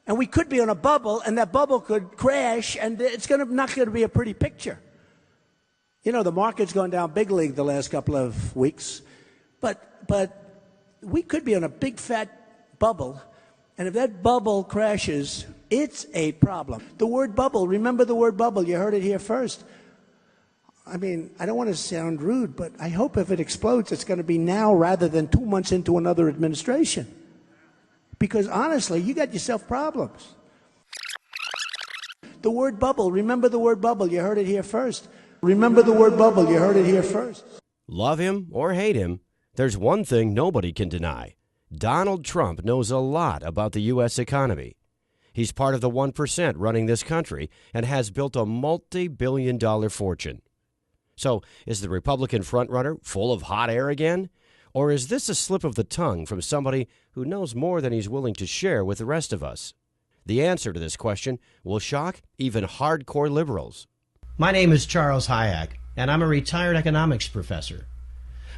And we could be on a bubble, and that bubble could crash, and it's not going to be a pretty picture. You know, the market's gone down big league the last couple of weeks, but we could be on a big fat bubble, and if that bubble crashes, it's a problem. The word bubble, remember the word bubble, you heard it here first. I mean, I don't want to sound rude, but I hope if it explodes, it's going to be now rather than 2 months into another administration. Because honestly, you got yourself problems. The word bubble, remember the word bubble, you heard it here first. Remember the word bubble, you heard it here first. Love him or hate him, there's one thing nobody can deny. Donald Trump knows a lot about the U.S. economy. He's part of the 1% running this country and has built a multi-billion-dollar fortune. So, is the Republican frontrunner full of hot air again? Or is this a slip of the tongue from somebody who knows more than he's willing to share with the rest of us? The answer to this question will shock even hardcore liberals. My name is Charles Hayek, and I'm a retired economics professor.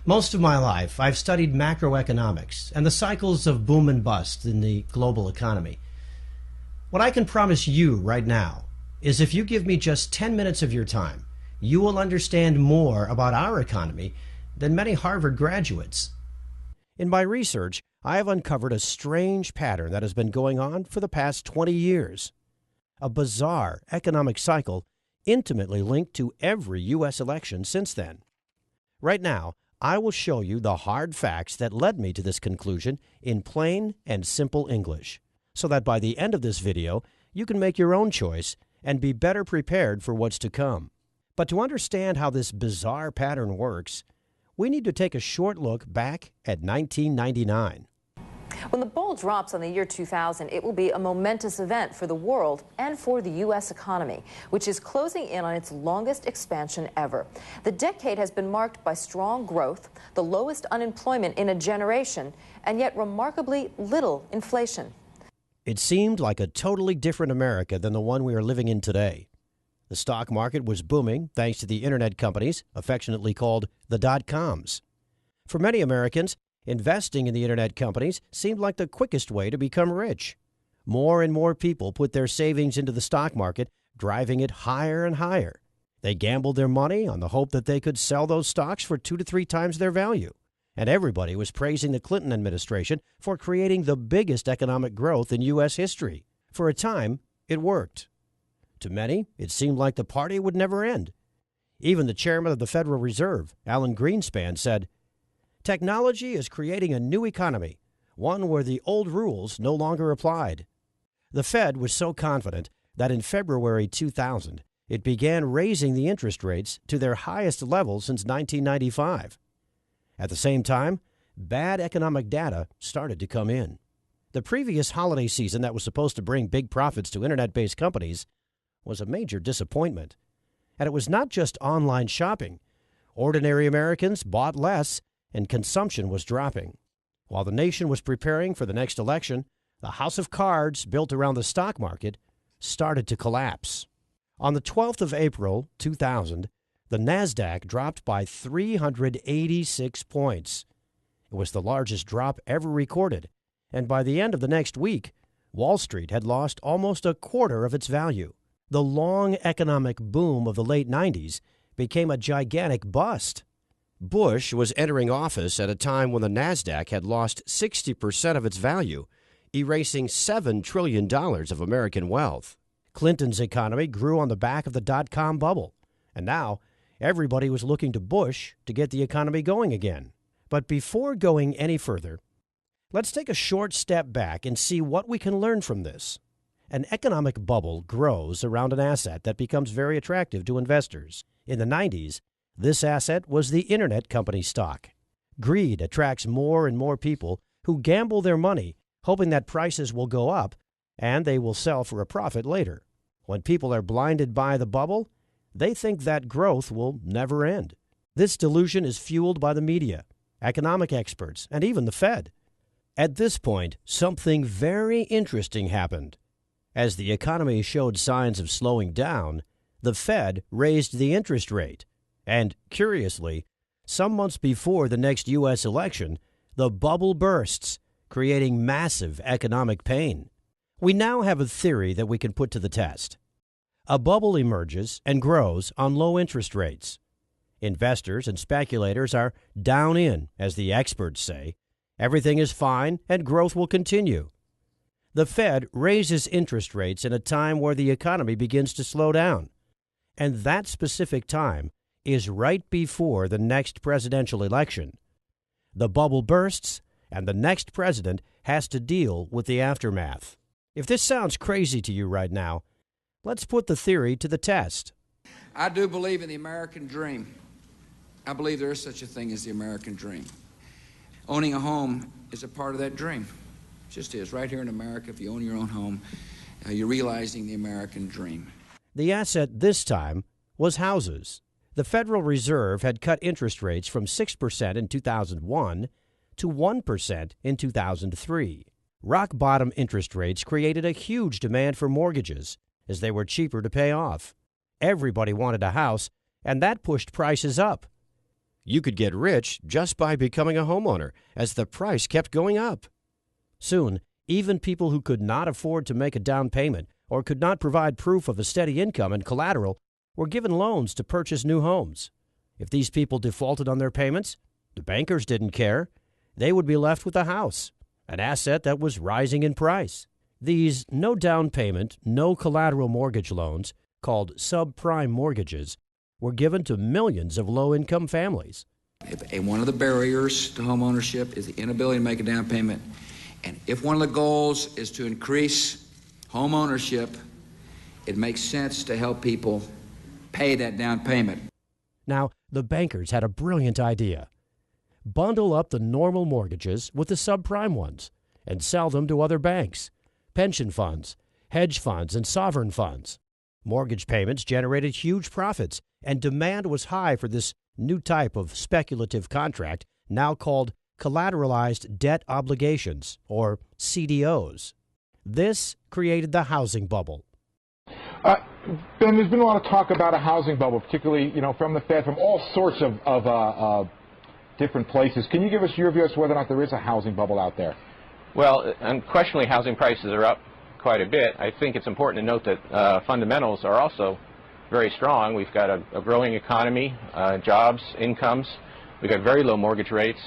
Most of my life, I've studied macroeconomics and the cycles of boom and bust in the global economy. What I can promise you right now is if you give me just 10 minutes of your time, you will understand more about our economy than many Harvard graduates. In my research, I have uncovered a strange pattern that has been going on for the past 20 years. A bizarre economic cycle intimately linked to every U.S. election since then. Right now, I will show you the hard facts that led me to this conclusion in plain and simple English, so that by the end of this video, you can make your own choice and be better prepared for what's to come. But to understand how this bizarre pattern works, we need to take a short look back at 1999. When the ball drops on the year 2000, it will be a momentous event for the world and for the U.S. economy, which is closing in on its longest expansion ever. The decade has been marked by strong growth, the lowest unemployment in a generation, and yet remarkably little inflation. It seemed like a totally different America than the one we are living in today. The stock market was booming thanks to the internet companies, affectionately called the dot-coms. For many Americans, investing in the internet companies seemed like the quickest way to become rich. More and more people put their savings into the stock market, driving it higher and higher. They gambled their money on the hope that they could sell those stocks for 2 to 3 times their value. And everybody was praising the Clinton administration for creating the biggest economic growth in U.S. history. For a time, it worked. To many, it seemed like the party would never end. Even the chairman of the Federal Reserve, Alan Greenspan, said, "Technology is creating a new economy, one where the old rules no longer applied." The Fed was so confident that in February 2000, it began raising the interest rates to their highest level since 1995. At the same time, bad economic data started to come in. The previous holiday season that was supposed to bring big profits to internet-based companies was a major disappointment. And it was not just online shopping. Ordinary Americans bought less, and consumption was dropping. While the nation was preparing for the next election, the house of cards built around the stock market started to collapse. On the 12th of April, 2000, the NASDAQ dropped by 386 points. It was the largest drop ever recorded, and by the end of the next week, Wall Street had lost almost a quarter of its value. The long economic boom of the late 90s became a gigantic bust. Bush was entering office at a time when the NASDAQ had lost 60% of its value, erasing $7 trillion of American wealth. Clinton's economy grew on the back of the dot-com bubble, and now everybody was looking to Bush to get the economy going again. But before going any further, let's take a short step back and see what we can learn from this. An economic bubble grows around an asset that becomes very attractive to investors. In the 90s, this asset was the internet company stock. Greed attracts more and more people who gamble their money, hoping that prices will go up and they will sell for a profit later. When people are blinded by the bubble, they think that growth will never end. This delusion is fueled by the media, economic experts, and even the Fed. At this point, something very interesting happened. As the economy showed signs of slowing down, the Fed raised the interest rate. And, curiously, some months before the next U.S. election, the bubble bursts, creating massive economic pain. We now have a theory that we can put to the test. A bubble emerges and grows on low interest rates. Investors and speculators are down in, as the experts say. Everything is fine and growth will continue. The Fed raises interest rates in a time where the economy begins to slow down. And that specific time is right before the next presidential election. The bubble bursts, and the next president has to deal with the aftermath. If this sounds crazy to you right now, let's put the theory to the test. I do believe in the American dream. I believe there is such a thing as the American dream. Owning a home is a part of that dream. It just is. Right here in America, if you own your own home, you're realizing the American dream. The asset this time was houses. The Federal Reserve had cut interest rates from 6% in 2001 to 1% in 2003. Rock-bottom interest rates created a huge demand for mortgages, as they were cheaper to pay off. Everybody wanted a house, and that pushed prices up. You could get rich just by becoming a homeowner, as the price kept going up. Soon, even people who could not afford to make a down payment or could not provide proof of a steady income and collateral were given loans to purchase new homes. If these people defaulted on their payments, the bankers didn't care. They would be left with a house, an asset that was rising in price. These no down payment, no collateral mortgage loans, called subprime mortgages, were given to millions of low-income families. One of the barriers to home ownership is the inability to make a down payment. And if one of the goals is to increase home ownership, it makes sense to help people pay that down payment. Now, the bankers had a brilliant idea. Bundle up the normal mortgages with the subprime ones and sell them to other banks, pension funds, hedge funds, and sovereign funds. Mortgage payments generated huge profits, and demand was high for this new type of speculative contract, now called collateralized debt obligations, or CDOs. This created the housing bubble. Ben, there's been a lot of talk about a housing bubble, particularly, from the Fed, from all sorts of different places. Can you give us your view as to whether or not there is a housing bubble out there? Well, unquestionably, housing prices are up quite a bit. I think it's important to note that fundamentals are also very strong. We've got a growing economy, jobs, incomes. We've got very low mortgage rates.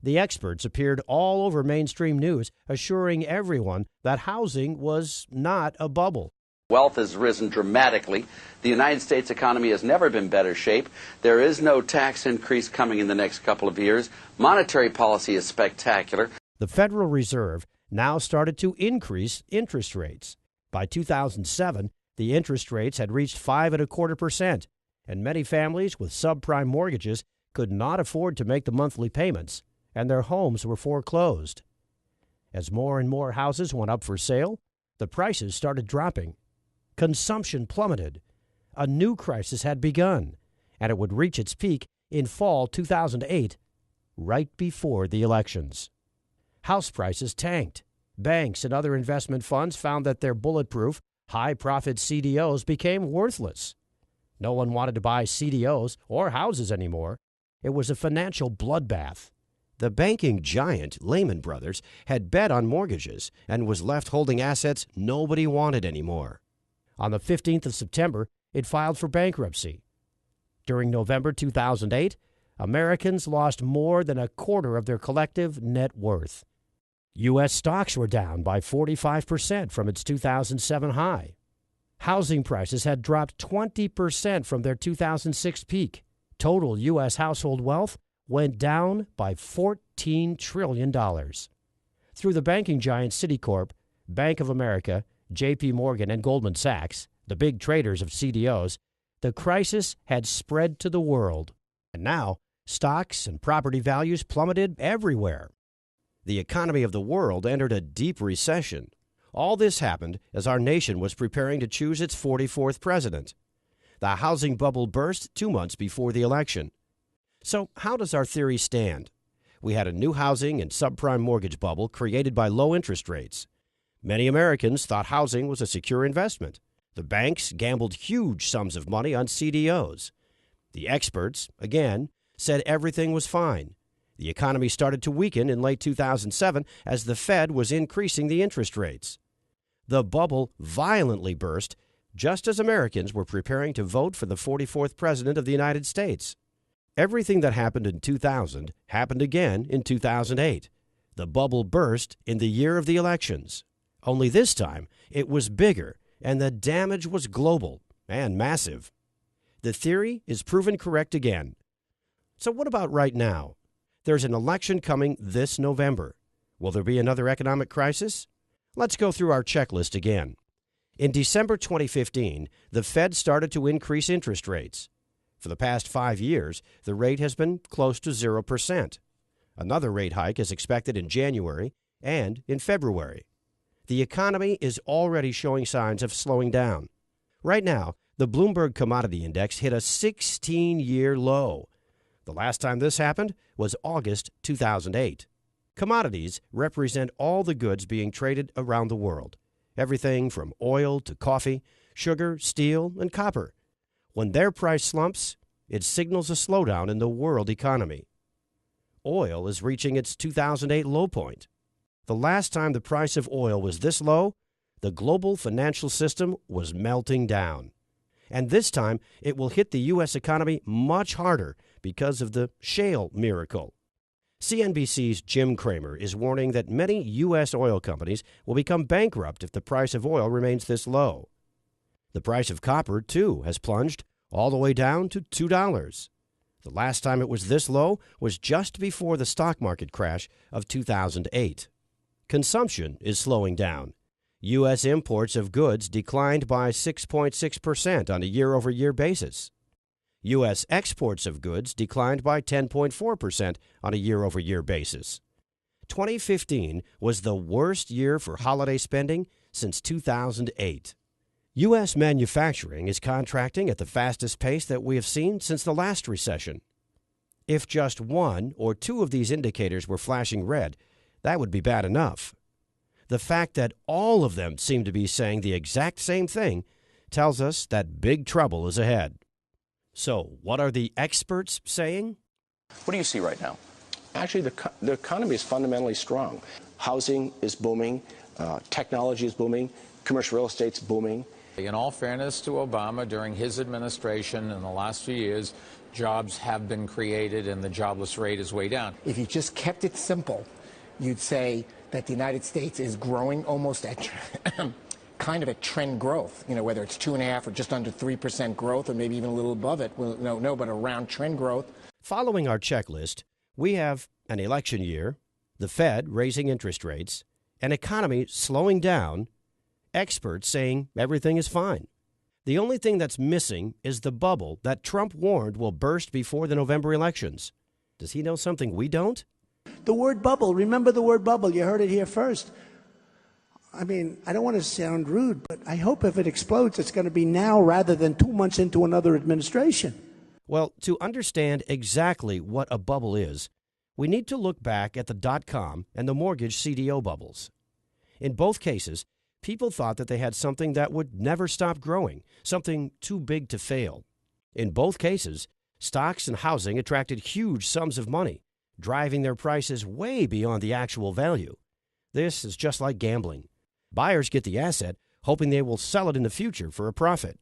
The experts appeared all over mainstream news, assuring everyone that housing was not a bubble. Wealth has risen dramatically. The United States economy has never been better shape. There is no tax increase coming in the next couple of years. Monetary policy is spectacular. The Federal Reserve now started to increase interest rates. By 2007, the interest rates had reached 5.25%, and many families with subprime mortgages could not afford to make the monthly payments, and their homes were foreclosed. As more and more houses went up for sale, the prices started dropping. Consumption plummeted. A new crisis had begun, and it would reach its peak in fall 2008, right before the elections. House prices tanked. Banks and other investment funds found that their bulletproof, high-profit CDOs became worthless. No one wanted to buy CDOs or houses anymore. It was a financial bloodbath. The banking giant Lehman Brothers had bet on mortgages and was left holding assets nobody wanted anymore. On the 15th of September, it filed for bankruptcy. During November 2008, Americans lost more than a quarter of their collective net worth. U.S. stocks were down by 45% from its 2007 high. Housing prices had dropped 20% from their 2006 peak. Total U.S. household wealth went down by $14 trillion. Through the banking giant Citicorp, Bank of America, J.P. Morgan, and Goldman Sachs, the big traders of CDOs, the crisis had spread to the world. And now, stocks and property values plummeted everywhere. The economy of the world entered a deep recession. All this happened as our nation was preparing to choose its 44th president. The housing bubble burst 2 months before the election. So how does our theory stand? We had a new housing and subprime mortgage bubble created by low interest rates. Many Americans thought housing was a secure investment. The banks gambled huge sums of money on CDOs. The experts, again, said everything was fine. The economy started to weaken in late 2007 as the Fed was increasing the interest rates. The bubble violently burst just as Americans were preparing to vote for the 44th President of the United States. Everything that happened in 2000 happened again in 2008. The bubble burst in the year of the elections. Only this time, it was bigger, and the damage was global and massive. The theory is proven correct again. So what about right now? There's an election coming this November. Will there be another economic crisis? Let's go through our checklist again. In December 2015, the Fed started to increase interest rates. For the past 5 years, the rate has been close to 0%. Another rate hike is expected in January and in February. The economy is already showing signs of slowing down. Right now, the Bloomberg Commodity Index hit a 16-year low. The last time this happened was August 2008. Commodities represent all the goods being traded around the world. Everything from oil to coffee, sugar, steel, and copper. When their price slumps, it signals a slowdown in the world economy. Oil is reaching its 2008 low point. The last time the price of oil was this low, the global financial system was melting down. And this time, it will hit the U.S. economy much harder because of the shale miracle. CNBC's Jim Cramer is warning that many U.S. oil companies will become bankrupt if the price of oil remains this low. The price of copper, too, has plunged all the way down to $2. The last time it was this low was just before the stock market crash of 2008. Consumption is slowing down. U.S. imports of goods declined by 6.6% on a year-over-year basis. U.S. exports of goods declined by 10.4% on a year-over-year basis. 2015 was the worst year for holiday spending since 2008. U.S. manufacturing is contracting at the fastest pace that we have seen since the last recession. If just one or two of these indicators were flashing red, that would be bad enough. The fact that all of them seem to be saying the exact same thing tells us that big trouble is ahead. So, what are the experts saying? What do you see right now? Actually, the economy is fundamentally strong. Housing is booming. Technology is booming. Commercial real estate's booming. In all fairness to Obama, during his administration in the last few years, jobs have been created and the jobless rate is way down. If you just kept it simple, you'd say that the United States is growing almost at kind of at trend growth, whether it's 2.5% or just under 3% growth or maybe even a little above it. Well, no, but around trend growth. Following our checklist, we have an election year, the Fed raising interest rates, an economy slowing down, experts saying everything is fine. The only thing that's missing is the bubble that Trump warned will burst before the November elections. Does he know something we don't? The word bubble, remember the word bubble. You heard it here first. I mean, I don't want to sound rude, but I hope if it explodes, it's going to be now rather than 2 months into another administration. Well, to understand exactly what a bubble is, we need to look back at the dot-com and the mortgage CDO bubbles. In both cases, people thought that they had something that would never stop growing, something too big to fail. In both cases, stocks and housing attracted huge sums of money, driving their prices way beyond the actual value. This is just like gambling. Buyers get the asset, hoping they will sell it in the future for a profit.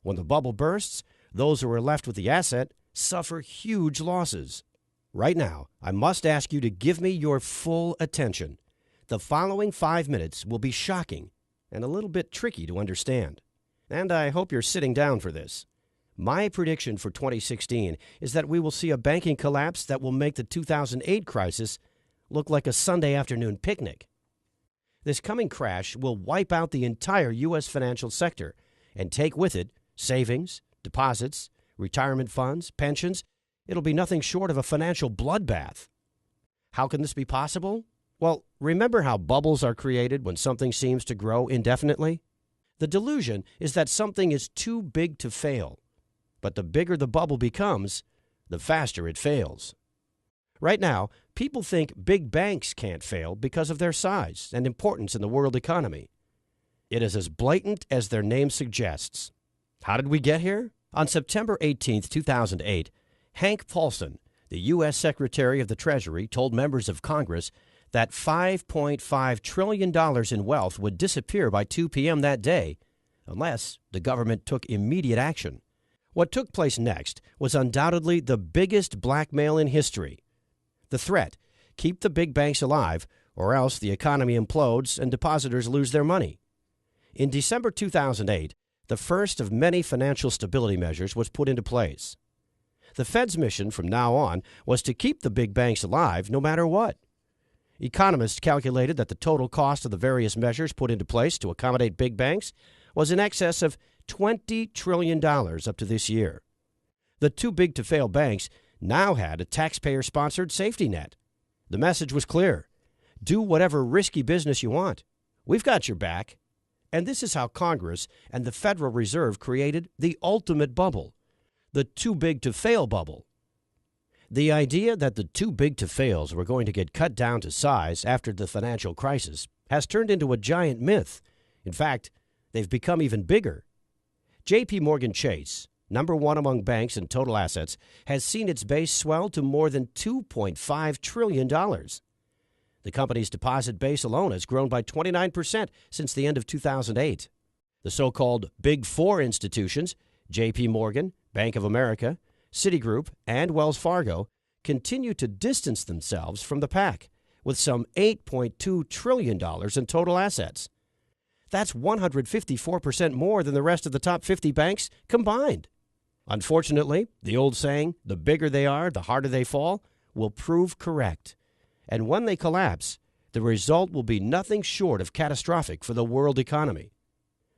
When the bubble bursts, those who are left with the asset suffer huge losses. Right now, I must ask you to give me your full attention. The following 5 minutes will be shocking and a little bit tricky to understand. And I hope you're sitting down for this. My prediction for 2016 is that we will see a banking collapse that will make the 2008 crisis look like a Sunday afternoon picnic. This coming crash will wipe out the entire U.S. financial sector and take with it savings, deposits, retirement funds, pensions. It'll be nothing short of a financial bloodbath. How can this be possible? Well, remember how bubbles are created when something seems to grow indefinitely? The delusion is that something is too big to fail. But the bigger the bubble becomes, the faster it fails. Right now, people think big banks can't fail because of their size and importance in the world economy. It is as blatant as their name suggests. How did we get here? On September 18, 2008, Hank Paulson, the U.S. Secretary of the Treasury, told members of Congress that $5.5 trillion in wealth would disappear by 2 p.m. that day unless the government took immediate action. What took place next was undoubtedly the biggest blackmail in history. The threat: keep the big banks alive, or else the economy implodes and depositors lose their money. In December 2008, the first of many financial stability measures was put into place. The Fed's mission from now on was to keep the big banks alive no matter what. Economists calculated that the total cost of the various measures put into place to accommodate big banks was in excess of $20 trillion up to this year. The too-big-to-fail banks now had a taxpayer-sponsored safety net. The message was clear: do whatever risky business you want. We've got your back. And this is how Congress and the Federal Reserve created the ultimate bubble, the too-big-to-fail bubble. The idea that the too-big-to-fails were going to get cut down to size after the financial crisis has turned into a giant myth. In fact, they've become even bigger. J.P. Morgan Chase, number one among banks in total assets, has seen its base swell to more than $2.5 trillion. The company's deposit base alone has grown by 29% since the end of 2008. The so-called Big Four institutions, J.P. Morgan, Bank of America, Citigroup, and Wells Fargo, continue to distance themselves from the pack, with some $8.2 trillion in total assets. That's 154% more than the rest of the top 50 banks combined. Unfortunately, the old saying, the bigger they are, the harder they fall, will prove correct. And when they collapse, the result will be nothing short of catastrophic for the world economy.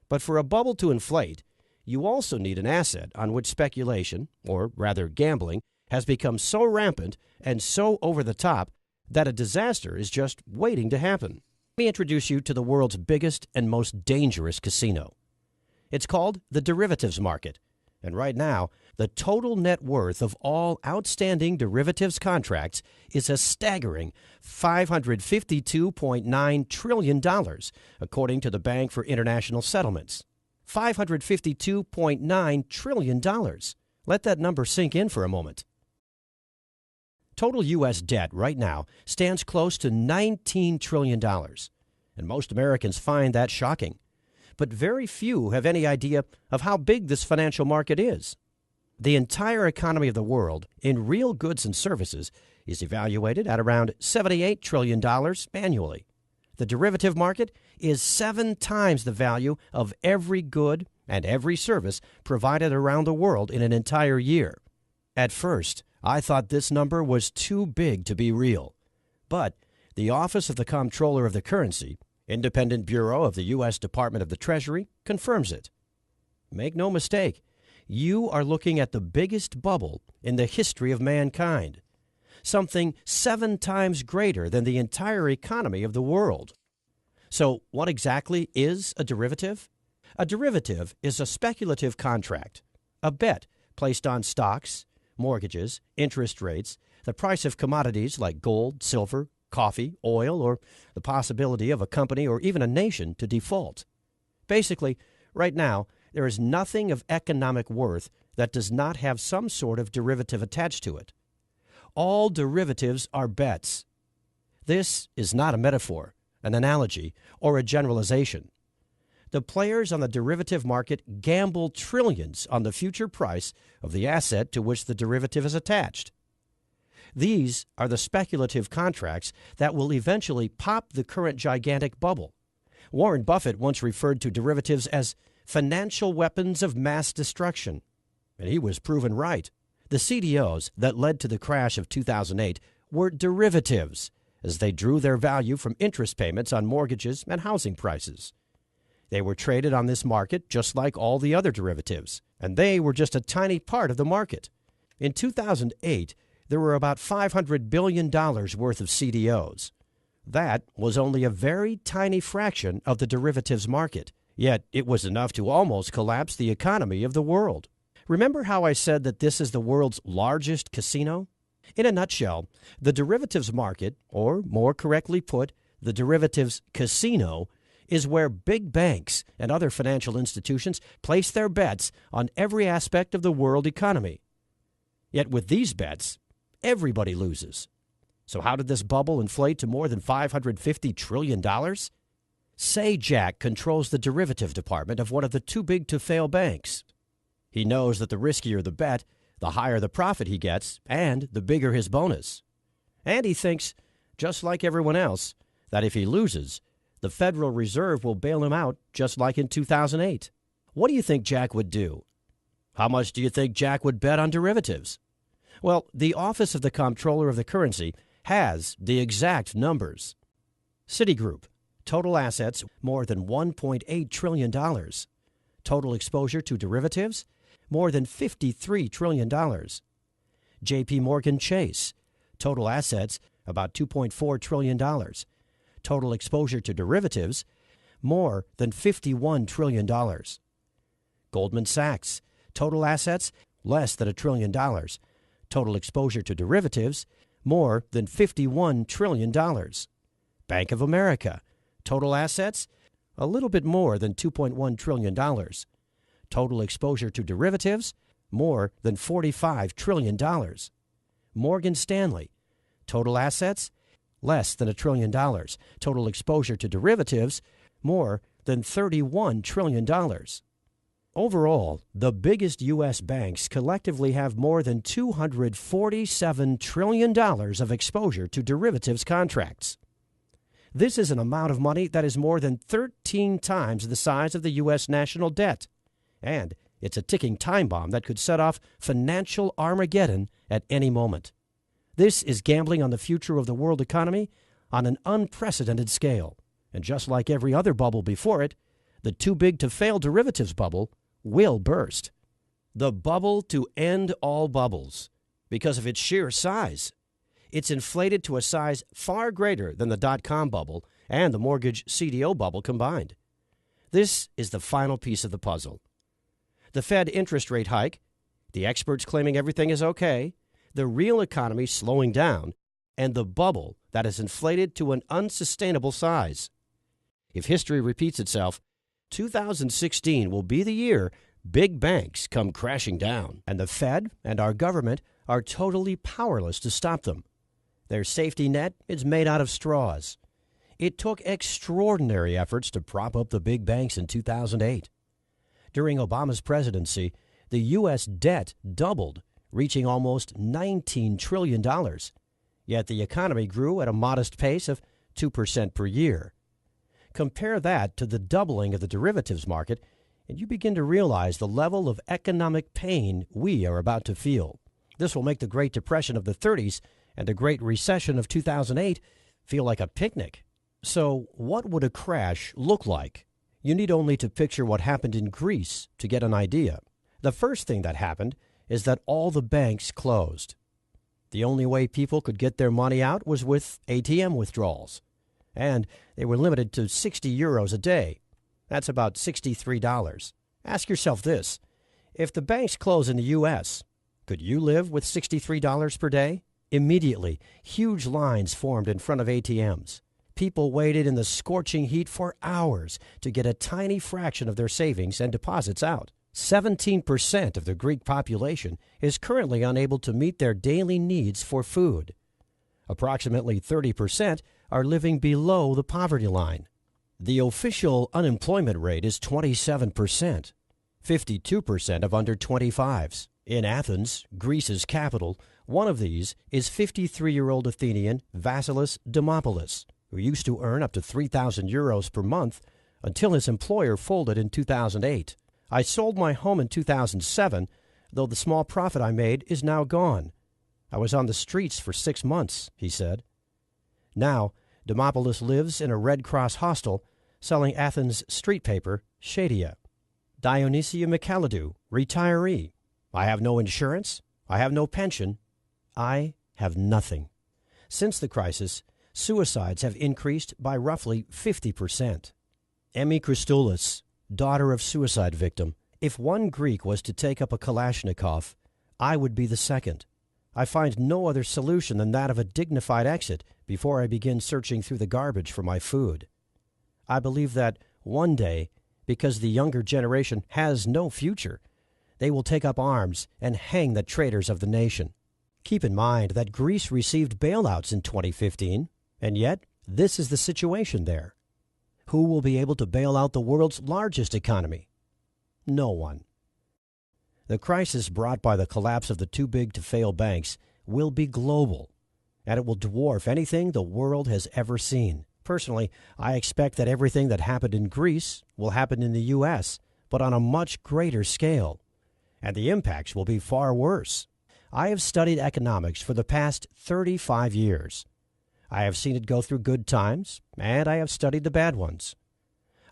But for a bubble to inflate, you also need an asset on which speculation, or rather gambling, has become so rampant and so over the top that a disaster is just waiting to happen. Let me introduce you to the world's biggest and most dangerous casino. It's called the derivatives market. And right now, the total net worth of all outstanding derivatives contracts is a staggering $552.9 trillion, according to the Bank for International Settlements. $552.9 trillion. Let that number sink in for a moment. Total U.S. debt right now stands close to $19 trillion, and most Americans find that shocking. But very few have any idea of how big this financial market is. The entire economy of the world, in real goods and services, is evaluated at around $78 trillion annually. The derivative market is 7 times the value of every good and every service provided around the world in an entire year. At first, I thought this number was too big to be real. But the Office of the Comptroller of the Currency, independent bureau of the U.S. Department of the Treasury, confirms it. Make no mistake, you are looking at the biggest bubble in the history of mankind, something 7 times greater than the entire economy of the world. So what exactly is a derivative? A derivative is a speculative contract, a bet placed on stocks, mortgages, interest rates, the price of commodities like gold, silver, coffee, oil, or the possibility of a company or even a nation to default. Basically, right now, there is nothing of economic worth that does not have some sort of derivative attached to it. All derivatives are bets. This is not a metaphor, an analogy, or a generalization. The players on the derivative market gamble trillions on the future price of the asset to which the derivative is attached. These are the speculative contracts that will eventually pop the current gigantic bubble. Warren Buffett once referred to derivatives as financial weapons of mass destruction, and he was proven right. The CDOs that led to the crash of 2008 were derivatives, as they drew their value from interest payments on mortgages and housing prices. They were traded on this market just like all the other derivatives, and they were just a tiny part of the market. In 2008, there were about $500 billion worth of CDOs. That was only a very tiny fraction of the derivatives market, yet it was enough to almost collapse the economy of the world. Remember how I said that this is the world's largest casino? In a nutshell, the derivatives market, or more correctly put, the derivatives casino, is where big banks and other financial institutions place their bets on every aspect of the world economy. Yet with these bets, everybody loses. So how did this bubble inflate to more than $550 trillion? Say Jack controls the derivative department of one of the too-big-to-fail banks. He knows that the riskier the bet, the higher the profit he gets, and the bigger his bonus. And he thinks, just like everyone else, that if he loses, the Federal Reserve will bail him out just like in 2008. What do you think Jack would do? How much do you think Jack would bet on derivatives? Well, the Office of the Comptroller of the Currency has the exact numbers. Citigroup, total assets more than $1.8 trillion. Total exposure to derivatives, more than $53 trillion. J.P. Morgan Chase, total assets about $2.4 trillion. Total exposure to derivatives, more than $51 trillion. Goldman Sachs, total assets less than $1 trillion. Total exposure to derivatives, more than $51 trillion. Bank of America, total assets, a little bit more than $2.1 trillion. Total exposure to derivatives, more than $45 trillion. Morgan Stanley, total assets, less than $1 trillion. Total exposure to derivatives, more than $31 trillion. Overall, the biggest U.S. banks collectively have more than $247 trillion of exposure to derivatives contracts. This is an amount of money that is more than 13 times the size of the U.S. national debt. And it's a ticking time bomb that could set off financial Armageddon at any moment. This is gambling on the future of the world economy on an unprecedented scale. And just like every other bubble before it, the too-big-to-fail derivatives bubble will burst. The bubble to end all bubbles because of its sheer size. It's inflated to a size far greater than the dot-com bubble and the mortgage CDO bubble combined. This is the final piece of the puzzle. The Fed interest rate hike, the experts claiming everything is okay, the real economy slowing down, and the bubble that is inflated to an unsustainable size. If history repeats itself, 2016 will be the year big banks come crashing down, and the Fed and our government are totally powerless to stop them. Their safety net is made out of straws. It took extraordinary efforts to prop up the big banks in 2008. During Obama's presidency, the U.S. debt doubled, reaching almost $19 trillion. Yet the economy grew at a modest pace of 2% per year. Compare that to the doubling of the derivatives market, and you begin to realize the level of economic pain we are about to feel. This will make the Great Depression of the 30s and the Great Recession of 2008 feel like a picnic. So what would a crash look like? You need only to picture what happened in Greece to get an idea. The first thing that happened is that all the banks closed. The only way people could get their money out was with ATM withdrawals. And they were limited to 60 euros a day. That's about $63. Ask yourself this. If the banks close in the U.S., could you live with $63 per day? Immediately, huge lines formed in front of ATMs. People waited in the scorching heat for hours to get a tiny fraction of their savings and deposits out. 17% of the Greek population is currently unable to meet their daily needs for food. Approximately 30% are living below the poverty line. The official unemployment rate is 27%, 52% of under 25s. In Athens, Greece's capital, one of these is 53-year-old Athenian Vasilis Dimopoulos, who used to earn up to 3,000 euros per month until his employer folded in 2008. I sold my home in 2007, though the small profit I made is now gone. I was on the streets for 6 months, he said. Now, Dimopoulos lives in a Red Cross hostel selling Athens street paper, Shadia. Dionysia Michalidou, retiree. I have no insurance. I have no pension. I have nothing. Since the crisis, suicides have increased by roughly 50%. Emmy Christoulis, daughter of suicide victim. If one Greek was to take up a Kalashnikov, I would be the second. I find no other solution than that of a dignified exit before I begin searching through the garbage for my food. I believe that one day, because the younger generation has no future, they will take up arms and hang the traitors of the nation. Keep in mind that Greece received bailouts in 2015, and yet this is the situation there. Who will be able to bail out the world's largest economy? No one. The crisis brought by the collapse of the too-big-to-fail banks will be global, and it will dwarf anything the world has ever seen. Personally, I expect that everything that happened in Greece will happen in the U.S., but on a much greater scale, and the impacts will be far worse. I have studied economics for the past 35 years. I have seen it go through good times, and I have studied the bad ones.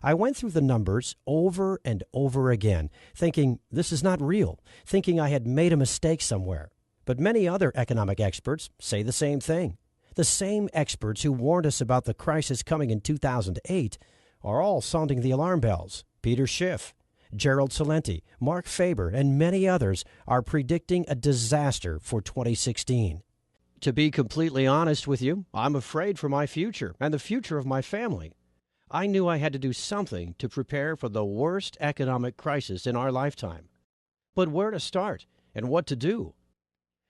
I went through the numbers over and over again, thinking this is not real, thinking I had made a mistake somewhere. But many other economic experts say the same thing. The same experts who warned us about the crisis coming in 2008 are all sounding the alarm bells. Peter Schiff, Gerald Celente, Mark Faber, and many others are predicting a disaster for 2016. To be completely honest with you, I'm afraid for my future and the future of my family. I knew I had to do something to prepare for the worst economic crisis in our lifetime. But where to start and what to do?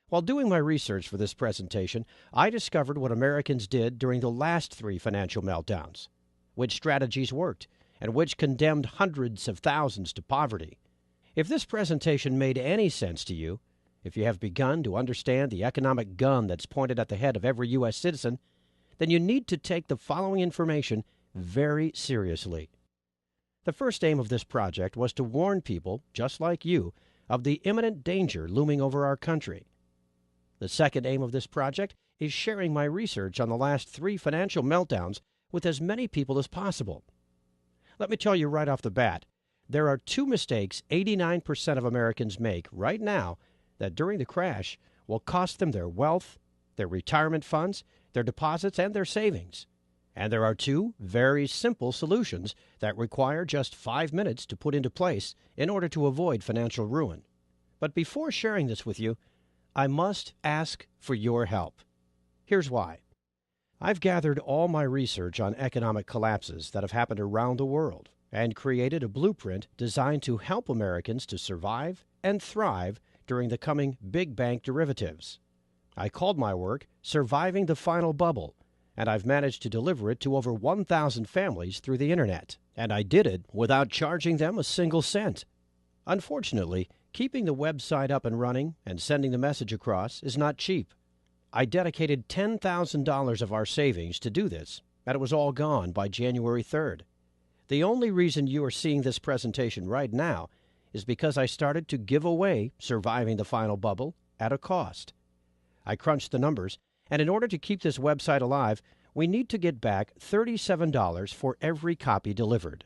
While doing my research for this presentation, I discovered what Americans did during the last 3 financial meltdowns, which strategies worked, and which condemned hundreds of thousands to poverty. If this presentation made any sense to you, if you have begun to understand the economic gun that's pointed at the head of every U.S. citizen, then you need to take the following information very seriously. The first aim of this project was to warn people, just like you, of the imminent danger looming over our country. The second aim of this project is sharing my research on the last 3 financial meltdowns with as many people as possible. Let me tell you right off the bat, there are 2 mistakes 89% of Americans make right now that during the crash will cost them their wealth, their retirement funds, their deposits, and their savings. And there are 2 very simple solutions that require just 5 minutes to put into place in order to avoid financial ruin. But before sharing this with you, I must ask for your help. Here's why. I've gathered all my research on economic collapses that have happened around the world and created a blueprint designed to help Americans to survive and thrive during the coming big bank derivatives. I called my work Surviving the Final Bubble, and I've managed to deliver it to over 1,000 families through the Internet. And I did it without charging them a single cent. Unfortunately, keeping the website up and running and sending the message across is not cheap. I dedicated $10,000 of our savings to do this, and it was all gone by January 3rd. The only reason you are seeing this presentation right now is because I started to give away Surviving the Final Bubble at a cost. I crunched the numbers, and in order to keep this website alive, we need to get back $37 for every copy delivered.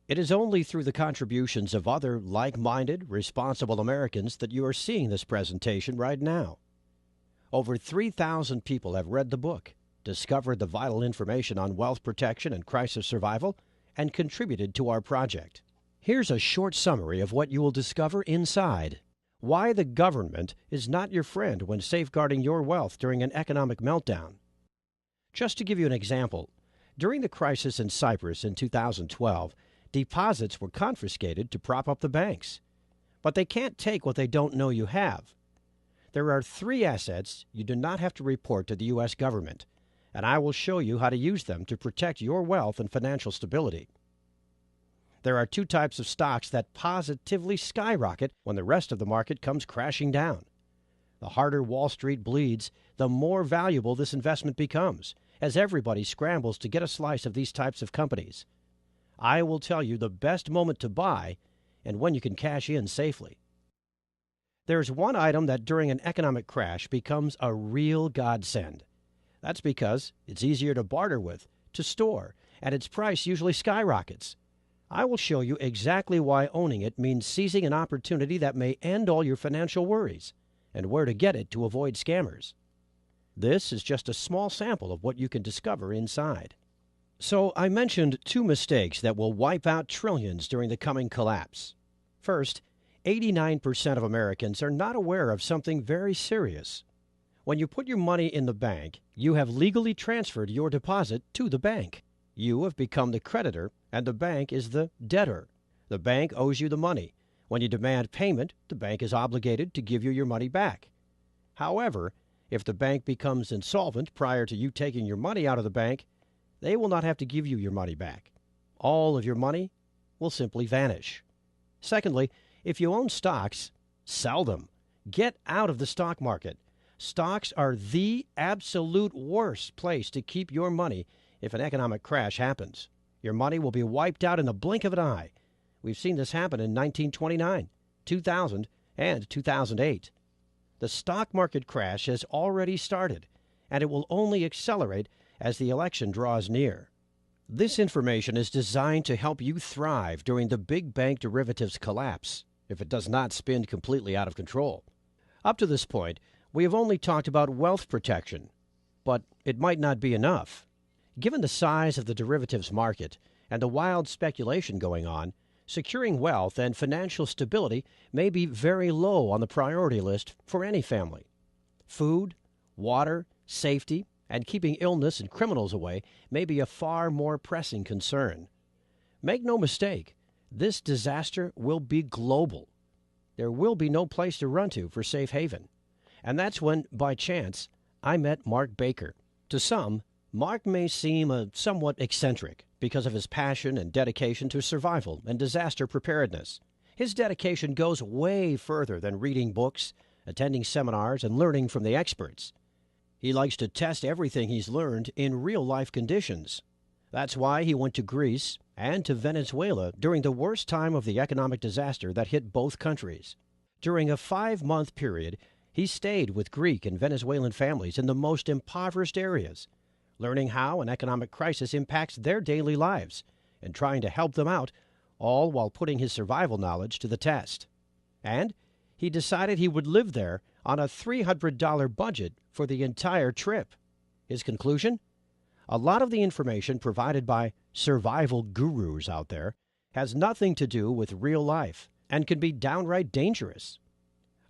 It is only through the contributions of other like-minded, responsible Americans that you are seeing this presentation right now. Over 3,000 people have read the book, discovered the vital information on wealth protection and crisis survival, and contributed to our project. Here's a short summary of what you will discover inside. Why the government is not your friend when safeguarding your wealth during an economic meltdown. Just to give you an example, during the crisis in Cyprus in 2012, deposits were confiscated to prop up the banks. But they can't take what they don't know you have. There are 3 assets you do not have to report to the U.S. government, and I will show you how to use them to protect your wealth and financial stability. There are 2 types of stocks that positively skyrocket when the rest of the market comes crashing down. The harder Wall Street bleeds, the more valuable this investment becomes, as everybody scrambles to get a slice of these types of companies. I will tell you the best moment to buy and when you can cash in safely. There's one item that during an economic crash becomes a real godsend. That's because it's easier to barter with, to store, and its price usually skyrockets. I will show you exactly why owning it means seizing an opportunity that may end all your financial worries, and where to get it to avoid scammers. This is just a small sample of what you can discover inside. So I mentioned 2 mistakes that will wipe out trillions during the coming collapse. First, 89% of Americans are not aware of something very serious. When you put your money in the bank, you have legally transferred your deposit to the bank. You have become the creditor, and the bank is the debtor. The bank owes you the money. When you demand payment, the bank is obligated to give you your money back. However, if the bank becomes insolvent prior to you taking your money out of the bank, they will not have to give you your money back. All of your money will simply vanish. Secondly, if you own stocks, sell them. Get out of the stock market. Stocks are the absolute worst place to keep your money if an economic crash happens. Your money will be wiped out in the blink of an eye. We've seen this happen in 1929, 2000, and 2008. The stock market crash has already started, and it will only accelerate as the election draws near. This information is designed to help you thrive during the big bank derivatives collapse, if it does not spin completely out of control. Up to this point, we have only talked about wealth protection, but it might not be enough. Given the size of the derivatives market and the wild speculation going on, securing wealth and financial stability may be very low on the priority list for any family. Food, water, safety, and keeping illness and criminals away may be a far more pressing concern. Make no mistake, this disaster will be global. There will be no place to run to for safe haven. And that's when, by chance, I met Mark Baker. To some, Mark may seem somewhat eccentric because of his passion and dedication to survival and disaster preparedness. His dedication goes way further than reading books, attending seminars, and learning from the experts. He likes to test everything he's learned in real-life conditions. That's why he went to Greece and to Venezuela during the worst time of the economic disaster that hit both countries. During a 5-month period, he stayed with Greek and Venezuelan families in the most impoverished areas, learning how an economic crisis impacts their daily lives and trying to help them out, all while putting his survival knowledge to the test. And he decided he would live there on a $300 budget for the entire trip. His conclusion? A lot of the information provided by survival gurus out there has nothing to do with real life and can be downright dangerous.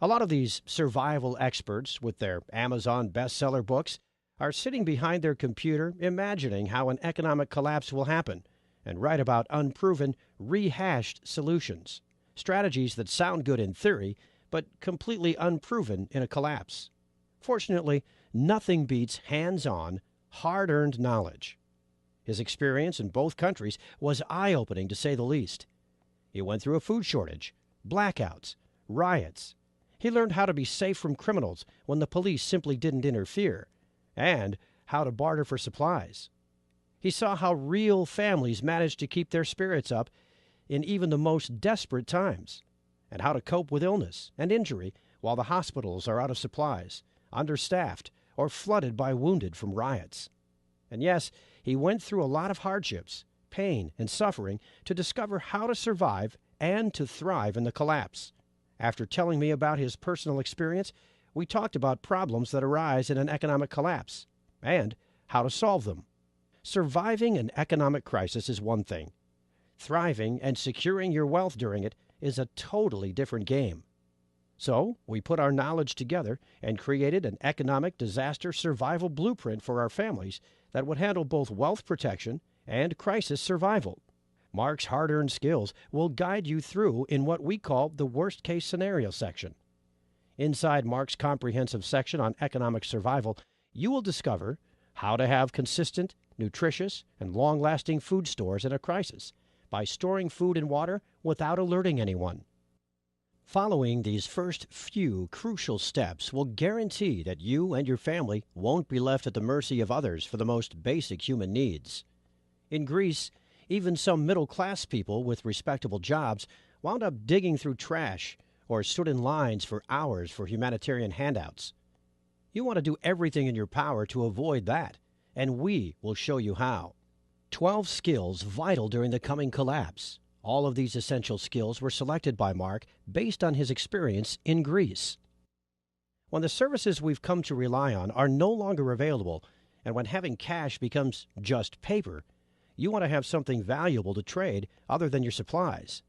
A lot of these survival experts with their Amazon bestseller books are sitting behind their computer imagining how an economic collapse will happen and write about unproven, rehashed solutions, strategies that sound good in theory but completely unproven in a collapse. Fortunately, nothing beats hands-on, hard-earned knowledge. His experience in both countries was eye-opening, to say the least. He went through a food shortage, blackouts, riots. He learned how to be safe from criminals when the police simply didn't interfere, and how to barter for supplies. He saw how real families managed to keep their spirits up in even the most desperate times, and how to cope with illness and injury while the hospitals are out of supplies, understaffed, or flooded by wounded from riots. And yes, he went through a lot of hardships, pain, and suffering to discover how to survive and to thrive in the collapse. After telling me about his personal experience, we talked about problems that arise in an economic collapse and how to solve them. Surviving an economic crisis is one thing. Thriving and securing your wealth during it is a totally different game. So we put our knowledge together and created an economic disaster survival blueprint for our families that would handle both wealth protection and crisis survival. Mark's hard-earned skills will guide you through in what we call the worst-case scenario section. Inside Mark's comprehensive section on economic survival, you will discover how to have consistent, nutritious, and long-lasting food stores in a crisis by storing food and water without alerting anyone. Following these first few crucial steps will guarantee that you and your family won't be left at the mercy of others for the most basic human needs. In Greece, even some middle-class people with respectable jobs wound up digging through trash or stood in lines for hours for humanitarian handouts. You want to do everything in your power to avoid that, and we will show you how. 12 skills vital during the coming collapse. All of these essential skills were selected by Mark based on his experience in Greece. When the services we've come to rely on are no longer available, and when having cash becomes just paper, you want to have something valuable to trade other than your supplies.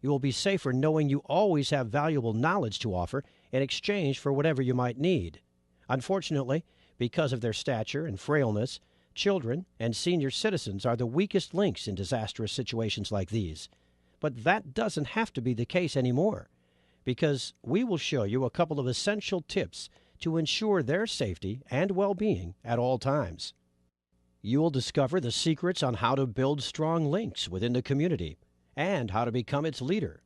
You will be safer knowing you always have valuable knowledge to offer in exchange for whatever you might need. Unfortunately, because of their stature and frailness, children and senior citizens are the weakest links in disastrous situations like these. But that doesn't have to be the case anymore, because we will show you a couple of essential tips to ensure their safety and well-being at all times. You will discover the secrets on how to build strong links within the community and how to become its leader.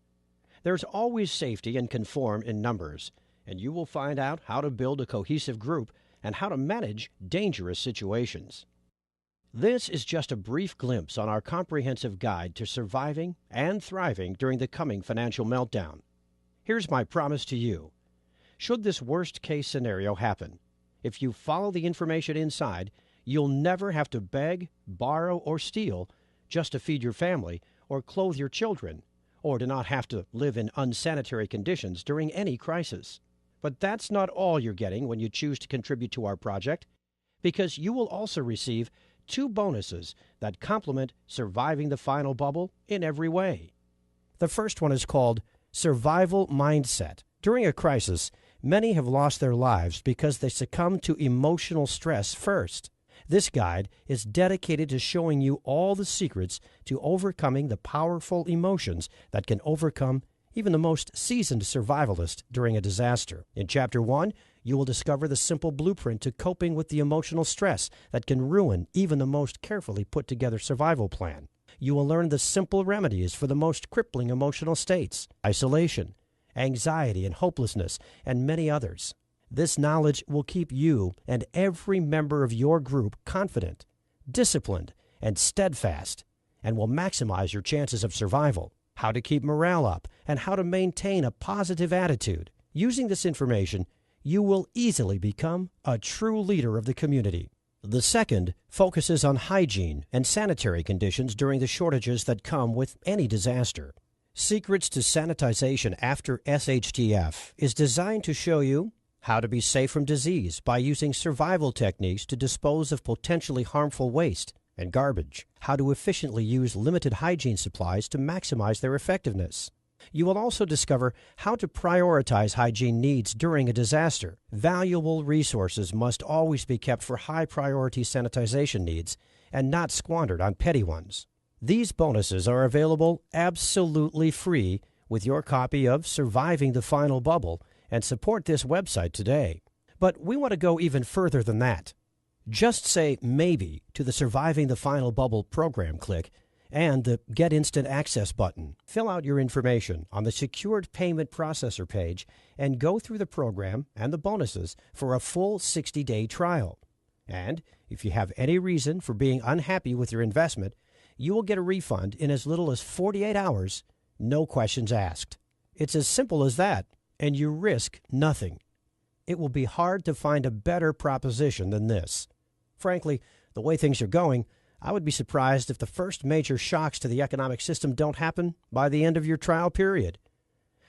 There's always safety and conform in numbers, and you will find out how to build a cohesive group and how to manage dangerous situations. This is just a brief glimpse on our comprehensive guide to surviving and thriving during the coming financial meltdown. Here's my promise to you. Should this worst-case scenario happen, if you follow the information inside, you'll never have to beg, borrow, or steal just to feed your family or clothe your children, or to not have to live in unsanitary conditions during any crisis. But that's not all you're getting when you choose to contribute to our project, because you will also receive 2 bonuses that complement surviving the final bubble in every way. The first one is called Survival Mindset. During a crisis, many have lost their lives because they succumbed to emotional stress first. This guide is dedicated to showing you all the secrets to overcoming the powerful emotions that can overcome even the most seasoned survivalist during a disaster. In Chapter 1, you will discover the simple blueprint to coping with the emotional stress that can ruin even the most carefully put-together survival plan. You will learn the simple remedies for the most crippling emotional states: isolation, anxiety and hopelessness, and many others. This knowledge will keep you and every member of your group confident, disciplined, and steadfast, and will maximize your chances of survival. How to keep morale up and how to maintain a positive attitude. Using this information, you will easily become a true leader of the community. The second focuses on hygiene and sanitary conditions during the shortages that come with any disaster. Secrets to Sanitization After SHTF is designed to show you how to be safe from disease by using survival techniques to dispose of potentially harmful waste and garbage, how to efficiently use limited hygiene supplies to maximize their effectiveness. You will also discover how to prioritize hygiene needs during a disaster. Valuable resources must always be kept for high-priority sanitization needs and not squandered on petty ones. These bonuses are available absolutely free with your copy of Surviving the Final Bubble, and support this website today. But we want to go even further than that. Just say maybe to the Surviving the Final Bubble program click and the Get Instant Access button. Fill out your information on the Secured Payment Processor page and go through the program and the bonuses for a full 60-day trial. And if you have any reason for being unhappy with your investment, you will get a refund in as little as 48 hours, no questions asked. It's as simple as that, and you risk nothing. It will be hard to find a better proposition than this. Frankly, the way things are going, I would be surprised if the first major shocks to the economic system don't happen by the end of your trial period.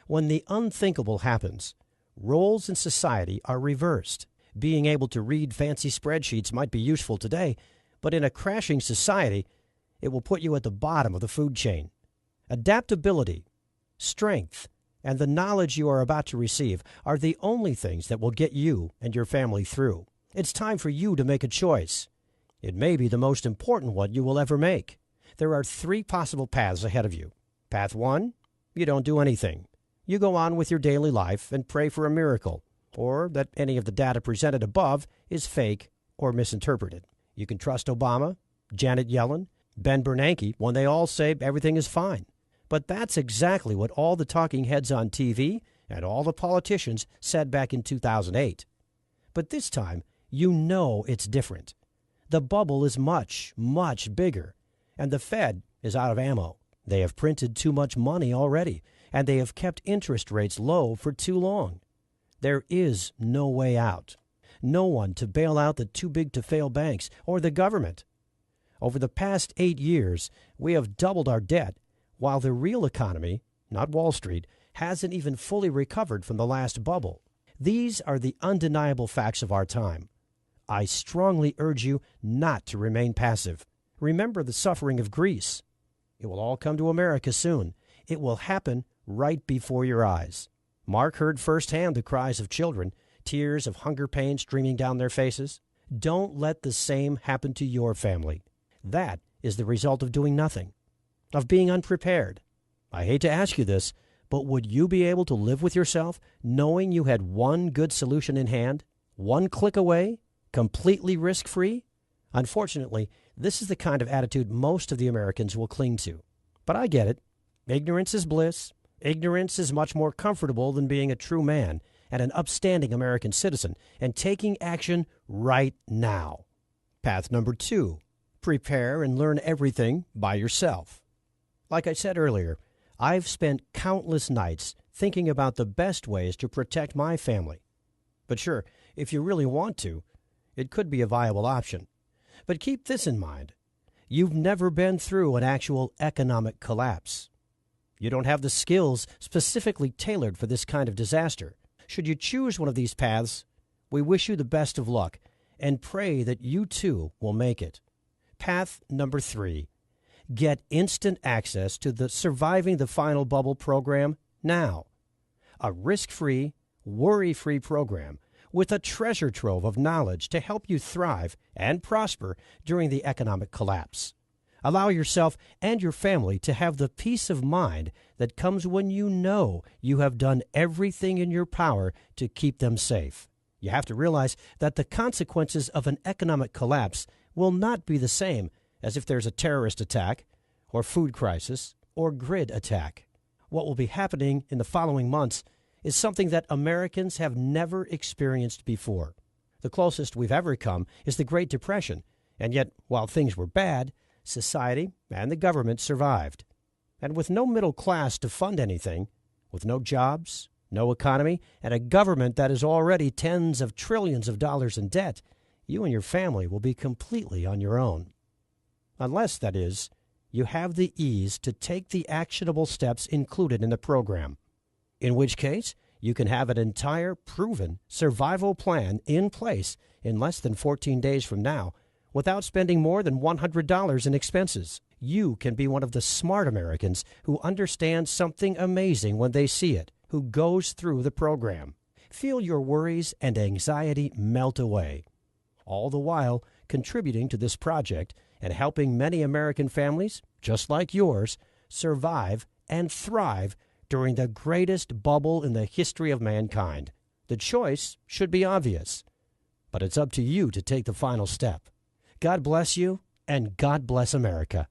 When the unthinkable happens, roles in society are reversed. Being able to read fancy spreadsheets might be useful today, but in a crashing society, it will put you at the bottom of the food chain. Adaptability, strength, and the knowledge you are about to receive are the only things that will get you and your family through. It's time for you to make a choice. It may be the most important one you will ever make. There are 3 possible paths ahead of you. Path 1, you don't do anything. You go on with your daily life and pray for a miracle, or that any of the data presented above is fake or misinterpreted. You can trust Obama, Janet Yellen, Ben Bernanke when they all say everything is fine. But that's exactly what all the talking heads on TV and all the politicians said back in 2008. But this time, you know it's different. The bubble is much, much bigger, and the Fed is out of ammo. They have printed too much money already, and they have kept interest rates low for too long. There is no way out. No one to bail out the too-big-to-fail banks or the government. Over the past 8 years, we have doubled our debt, while the real economy, not Wall Street, hasn't even fully recovered from the last bubble. These are the undeniable facts of our time. I strongly urge you not to remain passive. Remember the suffering of Greece. It will all come to America soon. It will happen right before your eyes. Mark heard firsthand the cries of children, tears of hunger pain streaming down their faces. Don't let the same happen to your family. That is the result of doing nothing, of being unprepared. I hate to ask you this, but would you be able to live with yourself knowing you had one good solution in hand one click away, completely risk-free? Unfortunately, this is the kind of attitude most of the Americans will cling to. But I get it. Ignorance is bliss. Ignorance is much more comfortable than being a true man and an upstanding American citizen and taking action right now. Path number 2, prepare and learn everything by yourself. Like I said earlier, I've spent countless nights thinking about the best ways to protect my family. But sure, if you really want to, it could be a viable option. But keep this in mind. You've never been through an actual economic collapse. You don't have the skills specifically tailored for this kind of disaster. Should you choose one of these paths, we wish you the best of luck and pray that you too will make it. Path number 3, get instant access to the Surviving the Final Bubble program now. A risk-free, worry-free program with a treasure trove of knowledge to help you thrive and prosper during the economic collapse. Allow yourself and your family to have the peace of mind that comes when you know you have done everything in your power to keep them safe. You have to realize that the consequences of an economic collapse will not be the same as if there's a terrorist attack or food crisis or grid attack. What will be happening in the following months is something that Americans have never experienced before. The closest we've ever come is the Great Depression, and yet, while things were bad, society and the government survived. And with no middle class to fund anything, with no jobs, no economy, and a government that is already tens of trillions of dollars in debt, you and your family will be completely on your own. Unless, that is, you have the ease to take the actionable steps included in the program, in which case you can have an entire proven survival plan in place in less than 14 days from now without spending more than $100 in expenses. You can be one of the smart Americans who understands something amazing when they see it, who goes through the program. Feel your worries and anxiety melt away, all the while contributing to this project and helping many American families, just like yours, survive and thrive during the greatest bubble in the history of mankind. The choice should be obvious, but it's up to you to take the final step. God bless you, and God bless America.